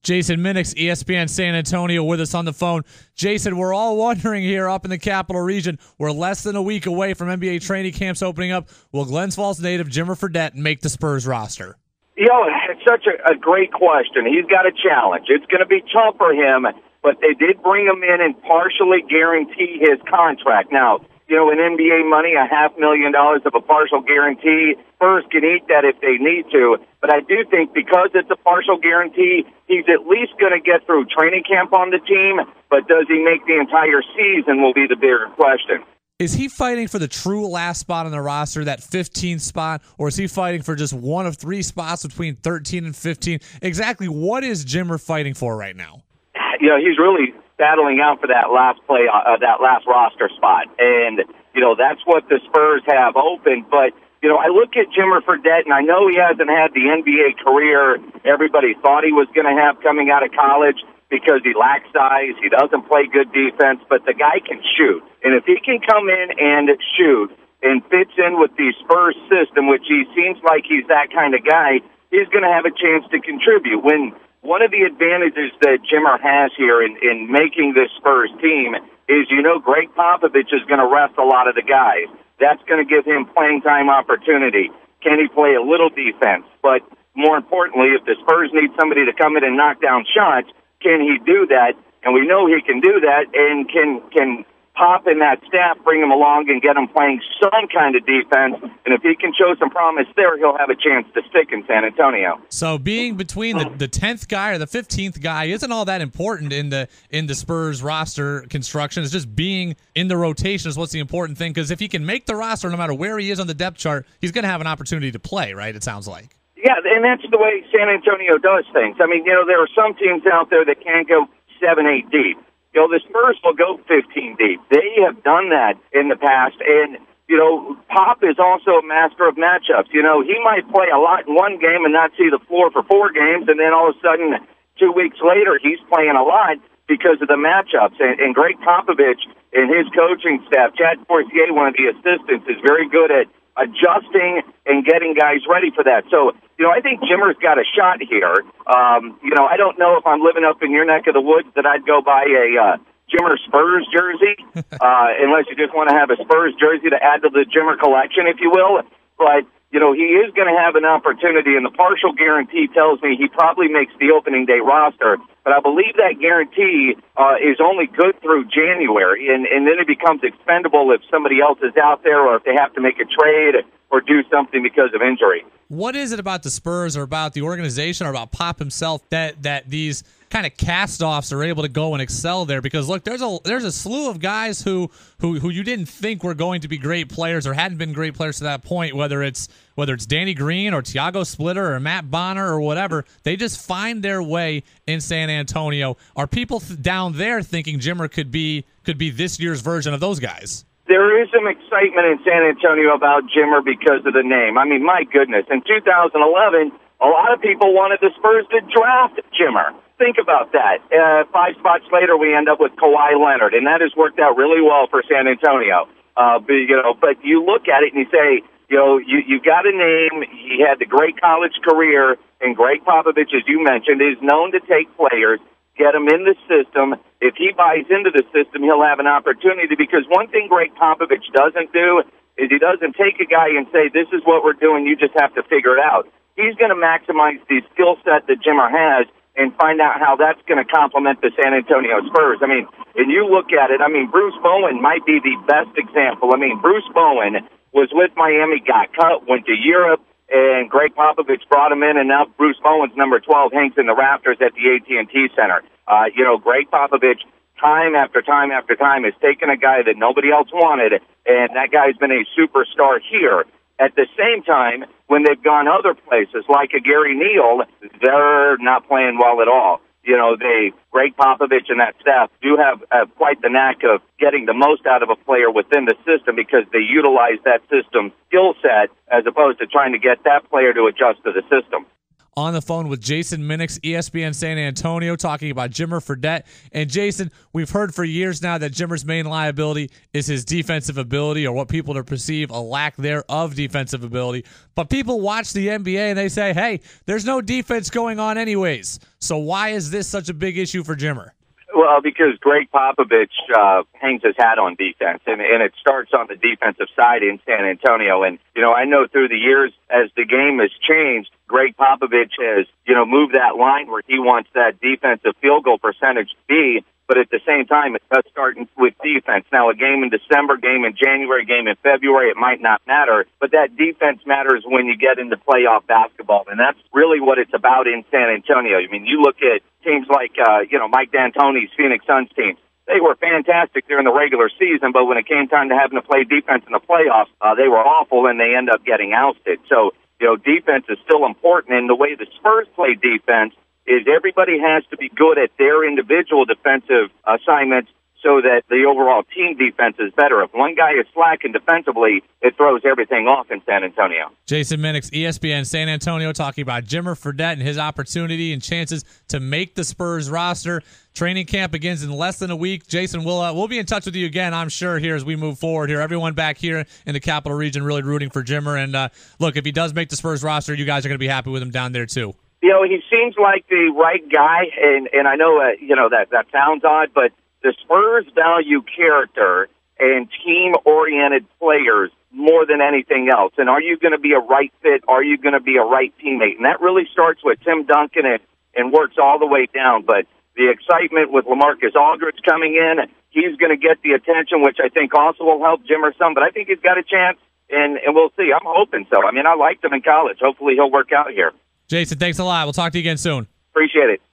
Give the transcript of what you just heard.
Jason Minnix, ESPN San Antonio, with us on the phone. Jason, we're all wondering here up in the capital region, we're less than a week away from NBA training camps opening up. Will Glens Falls native Jimmer Fredette make the Spurs roster? It's such a great question. He's got a challenge. It's going to be tough for him, but they did bring him in and partially guarantee his contract. Now, in NBA money, $500,000 of a partial guarantee, Spurs can eat that if they need to. But I do think because it's a partial guarantee, he's at least going to get through training camp on the team. But does he make the entire season will be the bigger question. Is he fighting for the true last spot on the roster, that 15th spot, or is he fighting for just one of three spots between 13 and 15? Exactly what is Jimmer fighting for right now? He's really battling out for that last that last roster spot. And, that's what the Spurs have open. But, I look at Jimmer Fredette, and I know he hasn't had the NBA career everybody thought he was going to have coming out of college because he lacks size, he doesn't play good defense, but the guy can shoot. And if he can come in and shoot and fits in with the Spurs system, which he seems like he's that kind of guy, he's going to have a chance to contribute. When one of the advantages that Jimmer has here in making this Spurs team is, Greg Popovich is going to rest a lot of the guys. That's going to give him playing time opportunity. Can he play a little defense? But more importantly, if the Spurs need somebody to come in and knock down shots, can he do that? And we know he can do that, and can Pop and that staff bring him along and get him playing some kind of defense. And if he can show some promise there, he'll have a chance to stick in San Antonio. So being between the 10th guy or the 15th guy isn't all that important in the Spurs roster construction. It's just being in the rotation is what's the important thing, because if he can make the roster no matter where he is on the depth chart, he's going to have an opportunity to play, right, it sounds like. Yeah, and that's the way San Antonio does things. I mean, there are some teams out there that can't go 7, 8 deep. The Spurs will go 15 deep. They have done that in the past. And, Pop is also a master of matchups. He might play a lot in one game and not see the floor for 4 games, and then all of a sudden, 2 weeks later, he's playing a lot because of the matchups. And Greg Popovich and his coaching staff, Chad Forcier, one of the assistants, is very good at adjusting and getting guys ready for that. So, I think Jimmer's got a shot here. I don't know if I'm living up in your neck of the woods that I'd go buy a Jimmer Spurs jersey, unless you just want to have a Spurs jersey to add to the Jimmer collection, if you will. But, he is going to have an opportunity, and the partial guarantee tells me he probably makes the opening day roster. But I believe that guarantee is only good through January, and then it becomes expendable if somebody else is out there or if they have to make a trade or do something because of injury. What is it about the Spurs or about the organization or about Pop himself that these kind of cast-offs are able to go and excel there? Because look, there's a slew of guys who you didn't think were going to be great players or hadn't been great players to that point, whether it's Danny Green or Tiago Splitter or Matt Bonner or whatever. They just find their way in San Antonio. Are people down there thinking Jimmer could be this year's version of those guys? There is some excitement in San Antonio about Jimmer because of the name. I mean, my goodness, in 2011, a lot of people wanted the Spurs to draft Jimmer. Think about that. 5 spots later, we end up with Kawhi Leonard, and that has worked out really well for San Antonio. But you look at it and you say, you got a name. He had the great college career, and Greg Popovich, as you mentioned, is known to take players, get them in the system. If he buys into the system, he'll have an opportunity, because one thing Greg Popovich doesn't do is he doesn't take a guy and say, this is what we're doing, you just have to figure it out. He's going to maximize the skill set that Jimmer has and find out how that's going to complement the San Antonio Spurs. I mean, and you look at it, Bruce Bowen might be the best example. Bruce Bowen was with Miami, got cut, went to Europe, and Greg Popovich brought him in, and now Bruce Bowen's number 12 hangs in the rafters at the AT&T Center. Greg Popovich, time after time after time, has taken a guy that nobody else wanted, and that guy's been a superstar here. At the same time, when they've gone other places, like a Gary Neal, they're not playing well at all. Greg Popovich and that staff do have quite the knack of getting the most out of a player within the system, because they utilize that system skill set as opposed to trying to get that player to adjust to the system. on the phone with Jason Minnix, ESPN San Antonio, talking about Jimmer Fredette. And Jason, we've heard for years now that Jimmer's main liability is his defensive ability, or what people to perceive a lack thereof defensive ability. But people watch the NBA and they say, hey, there's no defense going on anyways. So why is this such a big issue for Jimmer? Well, because Greg Popovich hangs his hat on defense, and it starts on the defensive side in San Antonio. And, I know through the years, as the game has changed, Greg Popovich has, moved that line where he wants that defensive field goal percentage to be. But at the same time, it does start with defense. Now, a game in December, game in January, game in February, it might not matter. But that defense matters when you get into playoff basketball. And that's really what it's about in San Antonio. I mean, you look at teams like, Mike D'Antoni's Phoenix Suns team. They were fantastic during the regular season, but when it came time to having to play defense in the playoffs, they were awful, and they end up getting ousted. So, defense is still important. And the way the Spurs play defense is everybody has to be good at their individual defensive assignments so that the overall team defense is better. If one guy is slacking defensively, it throws everything off in San Antonio. Jason Minnix, ESPN San Antonio, talking about Jimmer Fredette and his opportunity and chances to make the Spurs roster. Training camp begins in less than a week. Jason, we'll be in touch with you again, I'm sure, here as we move forward here. Everyone back here in the Capital Region really rooting for Jimmer. And, look, if he does make the Spurs roster, you guys are going to be happy with him down there, too. He seems like the right guy, and I know, that sounds odd, but the Spurs value character and team-oriented players more than anything else. And are you going to be a right fit? Are you going to be a right teammate? And that really starts with Tim Duncan and works all the way down. But the excitement with LaMarcus Aldridge coming in, he's going to get the attention, which I think also will help Jimmer some. But I think he's got a chance, and we'll see. I'm hoping so. I mean, I liked him in college. Hopefully he'll work out here. Jason, thanks a lot. We'll talk to you again soon. Appreciate it.